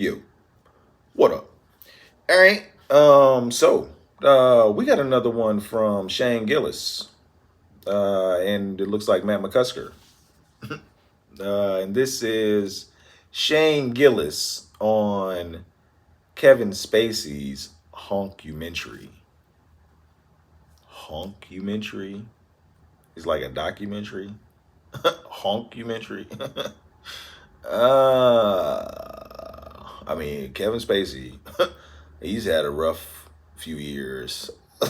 You. What up? All right. We got another one from Shane Gillis. And it looks like Matt McCusker. And this is Shane Gillis on Kevin Spacey's Honkumentary. Honkumentary is like a documentary. Honkumentary. I mean, Kevin Spacey, he's had a rough few years. All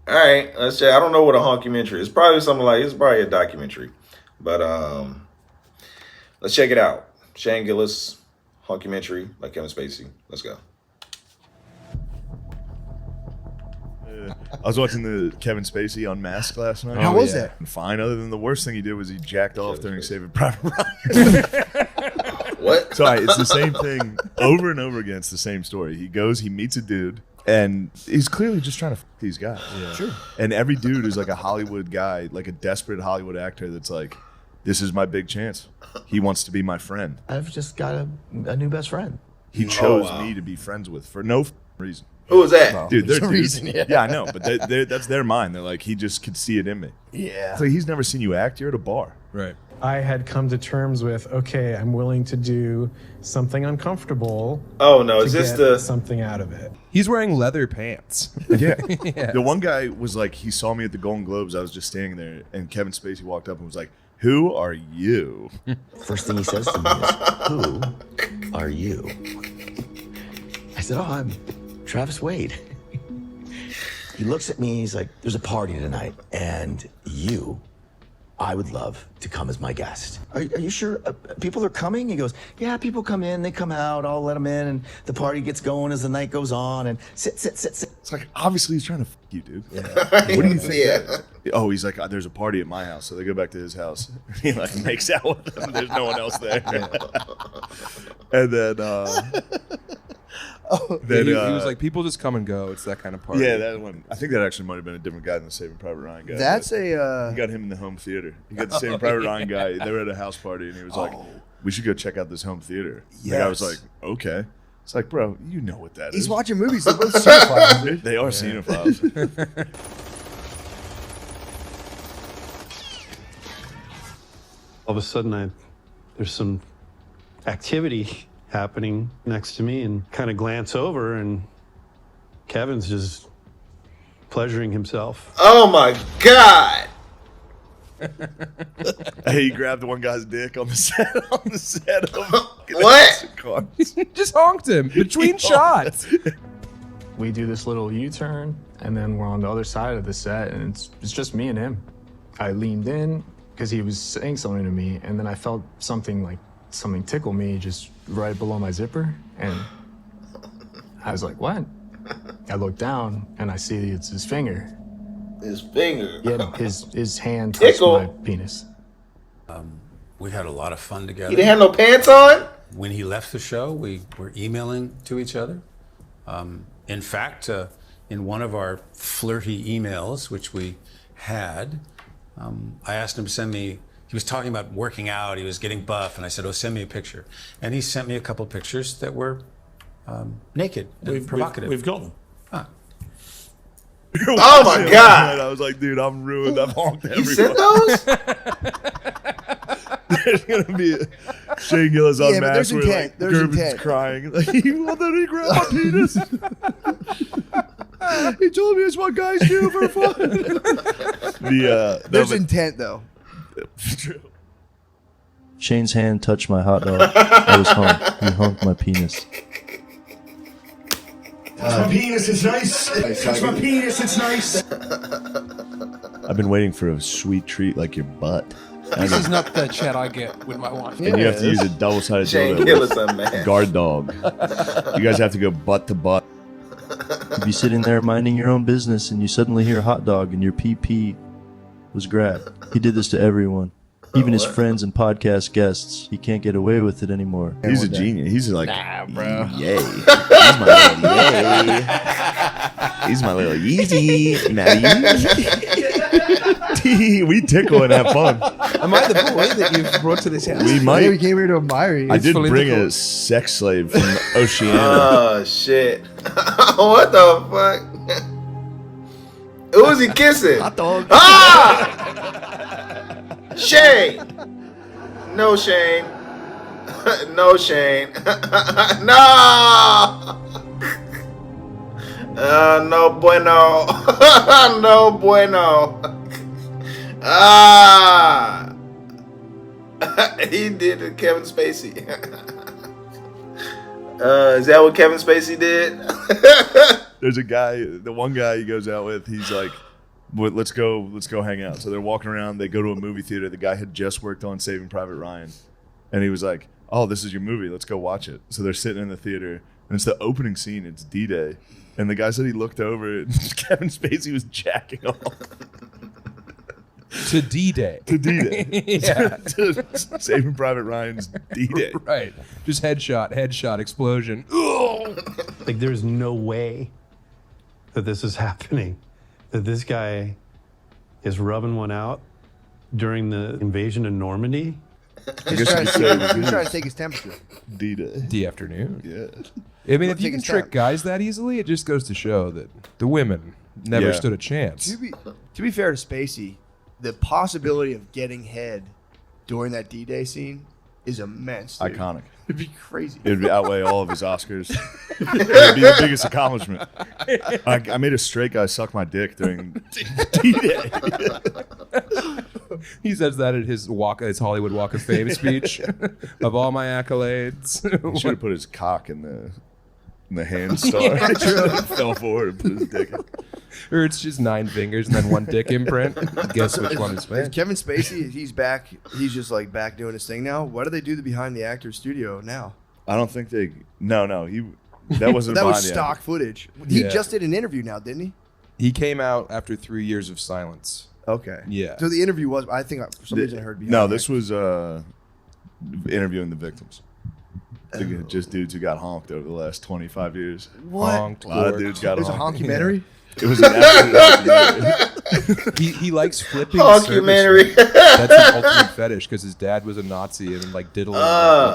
right, let's check. I don't know what a honkumentary is. Probably something like it's probably a documentary, but let's check it out. Shane Gillis, honkumentary, like Kevin Spacey. Let's go. I was watching the Kevin Spacey Unmasked last night. How was that? Fine, other than the worst thing he did was he jacked off during Saving Private Ryan. What? Sorry, it's the same thing over and over again. It's the same story. He goes, he meets a dude, and he's clearly just trying to these guys. Yeah. Sure. And every dude is like a Hollywood guy, like a desperate Hollywood actor that's like, this is my big chance. He wants to be my friend. I've just got a new best friend. He chose me to be friends with for no reason. Who was that? Well, Dude, they're there's a dudes. reason, yeah. Yeah, I know, but that's their mind. They're like, he just could see it in me. Yeah. So he's never seen you act. You're at a bar. Right. I had come to terms with, okay, I'm willing to do something uncomfortable. Oh no, is to this get the? something out of it? He's wearing leather pants. Yeah. Yeah. The one guy was like, he saw me at the Golden Globes. I was just standing there, and Kevin Spacey walked up and was like, "Who are you?" First thing he says to me is, "Who are you?" I said, "Oh, I'm Travis Wade." He looks at me, he's like, "There's a party tonight, and I would love to come as my guest. Are you sure people are coming?" He goes, "Yeah, people come in, they come out, I'll let them in, and the party gets going as the night goes on, and sit. It's like, obviously he's trying to you, dude. Yeah. What do you think? Yeah. Oh, he's like, there's a party at my house. So they go back to his house. He like makes out with them. There's no one else there. And then, He was like, people just come and go. It's that kind of party. yeah, that one. I think that actually might have been a different guy than the Saving Private Ryan guy. That's He a got him in the home theater. He got the Saving Private Ryan guy. They were at a house party, and he was like, "We should go check out this home theater." The guy was like, "Okay." It's like, bro, you know what that is. he's watching movies. They're both cinephiles. They are cinephiles. All of a sudden, there's some activity happening next to me, and kind of glance over, and Kevin's just pleasuring himself. Oh my God! He grabbed one guy's dick on the set of What? car. Just honked him between shots. We do this little U-turn, and then we're on the other side of the set, and it's just me and him. I leaned in because he was saying something to me, and then I felt something tickle me just right below my zipper, and I was like, "What?" I look down, and I see it's his finger. His finger. Yeah, his hand touched Tickle. my penis. We had a lot of fun together. He didn't have no pants on? When he left the show, we were emailing to each other. In fact, in one of our flirty emails, which we had, I asked him to send me, he was talking about working out, he was getting buff, and I said, "Oh, send me a picture." And he sent me a couple pictures that were naked and provocative. We've got them. Oh my God! I was like, dude, I'm ruined. I've honked You everyone. sent those? There's gonna be a Shane Gillis Yeah, but unmasked there's where intent. like There's Gervin's intent. crying. Like, well, then he grabbed my penis. He told me it's what guys do for fun. There's intent, though. True. Shane's hand touched my hot dog. I was hung. He honked my penis. My penis, it's nice. Touch my penis, it's nice. I've been waiting for a sweet treat like your butt. This is not the chat I get with my wife. And you have to use a double-sided Shane dildo Gillis, with man. guard dog. You guys have to go butt to butt. You'd be sitting there minding your own business and you suddenly hear hot dog and your PP was grabbed. He did this to everyone. Even his friends and podcast guests. He can't get away with it anymore. He's a genius. He's like, Nah, bro. Yay. He's my little yay. He's my little Yeezy. Now Yeezy. We tickle and have fun. Am I the boy that you've brought to this house? We might. We came here to admire you. I did bring a sex slave from Oceania. Oh shit! What the fuck? Who was he kissing? Hot dog. Ah! Shane. No Shane. No Shane. No. No bueno. No bueno. Ah. He did it, Kevin Spacey. Is that what Kevin Spacey did? There's a guy, the one guy he goes out with, he's like, let's go hang out. So they're walking around, they go to a movie theater. The guy had just worked on Saving Private Ryan. And he was like, oh, this is your movie, let's go watch it. So they're sitting in the theater, and it's the opening scene, it's D-Day. And the guy said he looked over, and Kevin Spacey was jacking off. To D-Day. To D-Day. Yeah. To Saving Private Ryan's D-Day. Right. Just headshot, explosion. Like, there's no way that this is happening. That this guy is rubbing one out during the invasion of Normandy. Just trying to take his temperature. D-Day. D afternoon. Yeah. I mean, if you can trick guys that easily, it just goes to show that the women never stood a chance. To be fair to Spacey, the possibility of getting head during that D-Day scene is immense. Dude. Iconic. It'd be crazy. It would outweigh all of his Oscars. It would be the biggest accomplishment. I made a straight guy suck my dick during D-Day. He says that at his Hollywood Walk of Fame speech. Of all my accolades. He should have put his cock in the hand star. Fell forward and put his dick in. Or it's just 9 fingers and then 1 dick imprint. Guess which one is fake. Kevin Spacey, he's back. He's just like back doing his thing now. What do they do the behind the actor studio now? I don't think they. No. That wasn't. That was behind the stock actor. footage. He just did an interview now, didn't he? He came out after 3 years of silence. Okay. Yeah. So the interview was. I think for some reason I heard. Behind No, the this was interviewing the victims. Just dudes who got honked over the last 25 years. What? Honked, A lot of dudes got It was a honked. honkumentary. It was an absolute he likes flipping Honkumentary. That's his ultimate fetish because his dad was a Nazi and like diddling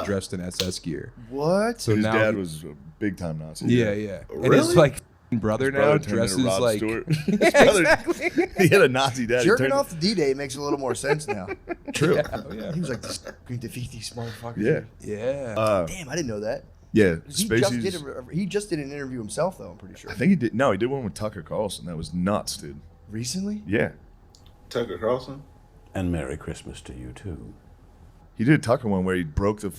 dressed in SS gear. What? So his now dad was a big time Nazi. Yeah. And his like brother now turned into dresses Rod like Stewart. exactly. He had a Nazi dad. Jerking off the D-Day makes a little more sense now. True. Yeah. He was like, "This going to defeat these motherfuckers." Yeah. Yeah. Damn, I didn't know that. Yeah. He just did an interview himself, though. I'm pretty sure. I think he did. No, he did one with Tucker Carlson. That was nuts, dude. Recently? Yeah. Tucker Carlson. And Merry Christmas to you, too. He did a Tucker one where he broke the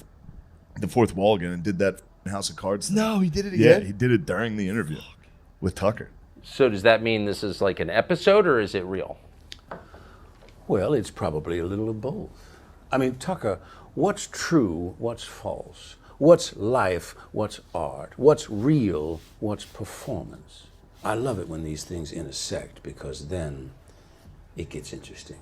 fourth wall again and did that House of Cards thing. No, he did it Yeah, again? he did it during the interview with Tucker. So does that mean this is like an episode or is it real? Well, it's probably a little of both. I mean, Tucker, what's true, what's false? What's life, what's art? What's real, what's performance? I love it when these things intersect because then it gets interesting.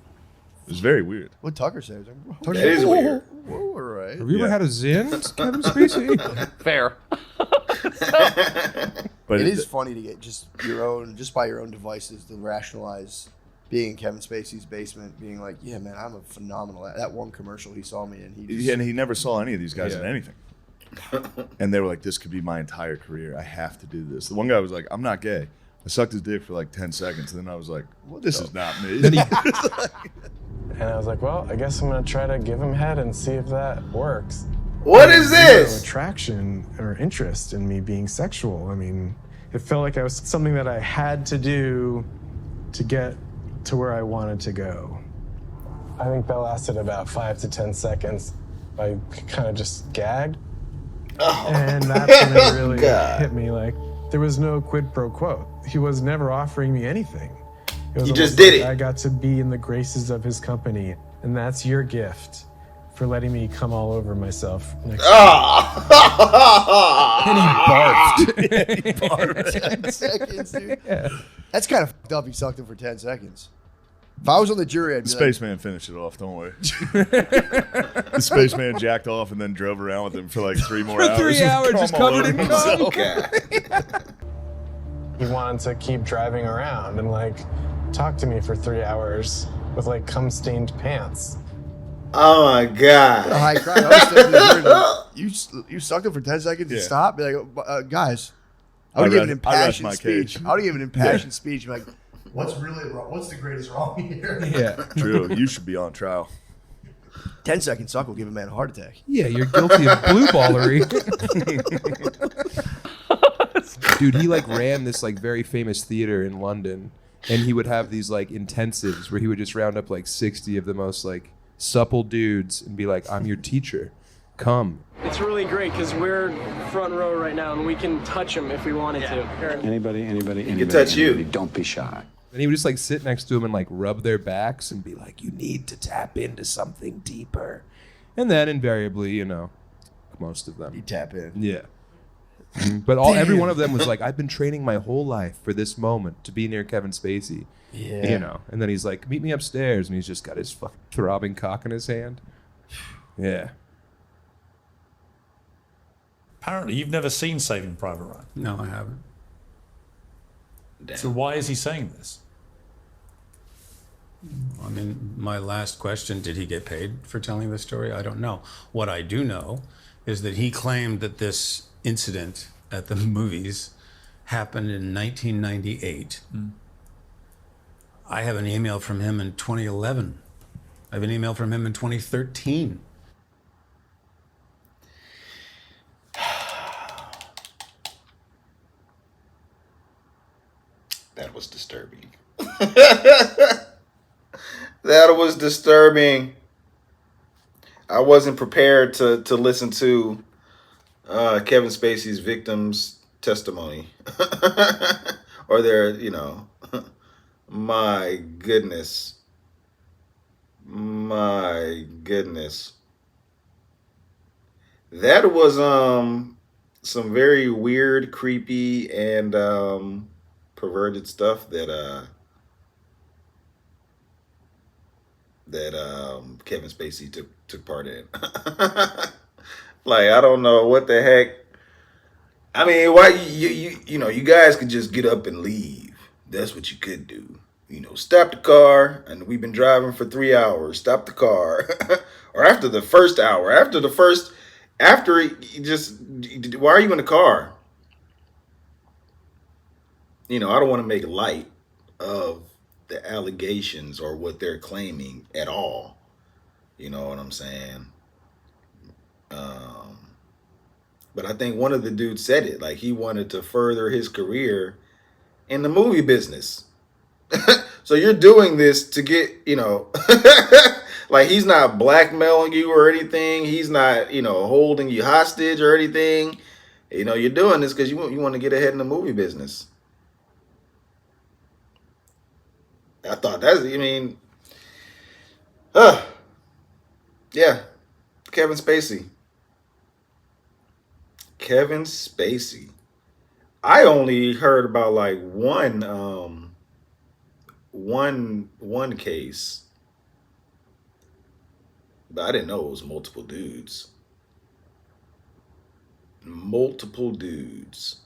It was very weird. What Tucker says. That is weird. Whoa, all right. Have you ever had a Zin, Kevin Spacey? Fair. But It is funny to get just by your own devices to rationalize being in Kevin Spacey's basement, being like, yeah, man, I'm a phenomenal. That one commercial he saw me in, and he never saw any of these guys in anything. And they were like, this could be my entire career. I have to do this. The one guy was like, I'm not gay. I sucked his dick for like 10 seconds. And then I was like, well, this is not me. And I was like, well, I guess I'm going to try to give him head and see if that works. What is this? No attraction or interest in me being sexual. I mean, it felt like I was something that I had to do to get to where I wanted to go. I think that lasted about 5 to 10 seconds. I kind of just gagged. Oh. And that's when it really hit me. Like, there was no quid pro quo. He was never offering me anything. It was You just almost did like it. I got to be in the graces of his company. And that's your gift for letting me come all over myself. Oh. And he barfed. he barfed. 10 seconds, dude. Yeah. That's kind of fucked up. He sucked him for 10 seconds. If I was on the jury, I'd be The like, spaceman finished it off, don't worry. The spaceman jacked off and then drove around with him for like 3 more hours. 3 hours, Cum just all covered over in himself. cum. He wanted to keep driving around and like talk to me for 3 hours with like cum-stained pants. Oh my god! A high crime. I was thinking that you sucked him for 10 seconds and Yeah. stop. Be like, guys, I would give an impassioned my speech. cage. I would give an impassioned speech. Like, what's really wrong? What's the greatest wrong here? Yeah. True. You should be on trial. 10-second suck will give a man a heart attack. Yeah, you're guilty of blue ballery. Dude, he like ran this like very famous theater in London, and he would have these like intensives where he would just round up like 60 of the most like supple dudes and be like, "I'm your teacher, come." It's really great because we're front row right now, and we can touch him if we wanted to. Anybody, He can touch you. don't be shy. And he would just like sit next to him and like rub their backs and be like, "You need to tap into something deeper." And then invariably, you know, most of them. You tap in. Yeah. But every one of them was like, "I've been training my whole life for this moment to be near Kevin Spacey." Yeah. You know, and then he's like, "Meet me upstairs," and he's just got his fucking throbbing cock in his hand. Yeah. Apparently, you've never seen Saving Private Ryan. No, I haven't. Damn. So why is he saying this? I mean, my last question, did he get paid for telling this story? I don't know. What I do know is that he claimed that this incident at the movies happened in 1998. I have an email from him in 2011. I have an email from him in 2013. That was disturbing. That was disturbing. I wasn't prepared to listen to Kevin Spacey's victims' testimony. Or their, you know, my goodness. My goodness. That was some very weird, creepy, and perverted stuff that Kevin Spacey took part in. Like, I don't know what the heck. I mean, why you know, you guys could just get up and leave. That's what you could do. You know, stop the car, and we've been driving for 3 hours. Stop the car. Or after the first hour, why are you in the car? You know, I don't want to make light of the allegations or what they're claiming at all. You know what I'm saying? But I think one of the dudes said it, like he wanted to further his career in the movie business. So you're doing this to get, you know, like he's not blackmailing you or anything. He's not, you know, holding you hostage or anything. You know, you're doing this because you want to get ahead in the movie business. I thought yeah, Kevin Spacey. Kevin Spacey. I only heard about like one case, but I didn't know it was multiple dudes. Multiple dudes.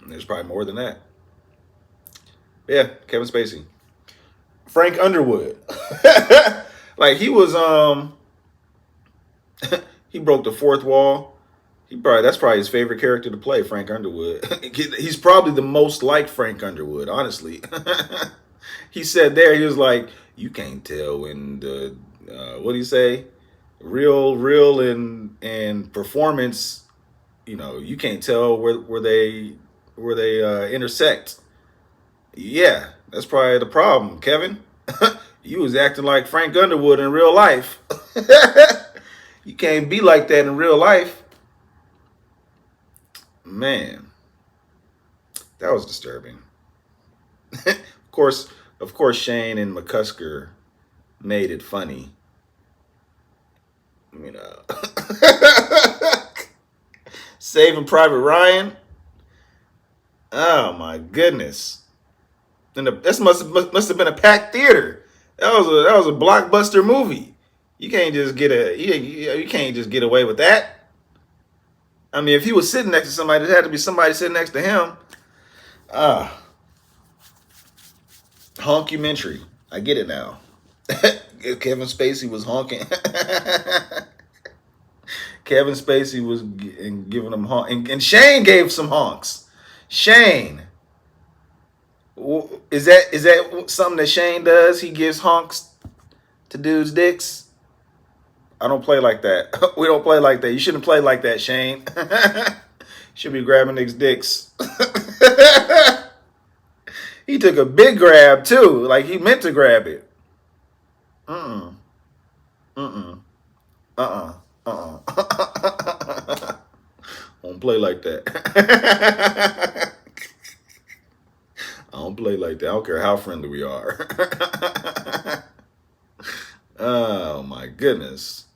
And there's probably more than that. Yeah, Kevin Spacey. Frank Underwood. Like he was he broke the fourth wall. That's probably his favorite character to play, Frank Underwood. He's probably the most like Frank Underwood, honestly. He said there, he was like, you can't tell when the what do you say? Real and performance, you know, you can't tell where they intersect. Yeah, that's probably the problem, Kevin. You was acting like Frank Underwood in real life. You can't be like that in real life. Man, that was disturbing. Of course, Shane and McCusker made it funny. You know, Saving Private Ryan. Oh my goodness! And this must have been a packed theater. That was a blockbuster movie. You can't just get away with that. I mean, if he was sitting next to somebody, there had to be somebody sitting next to him. Honkumentary. I get it now. Kevin Spacey was honking. Kevin Spacey was giving them honk, and Shane gave some honks. Shane, is that something that Shane does? He gives honks to dudes' dicks. I don't play like that. We don't play like that. You shouldn't play like that, Shane. Should be grabbing niggas' dicks. He took a big grab too, like he meant to grab it. I don't play like that. I don't play like that. I don't care how friendly we are. Oh my goodness.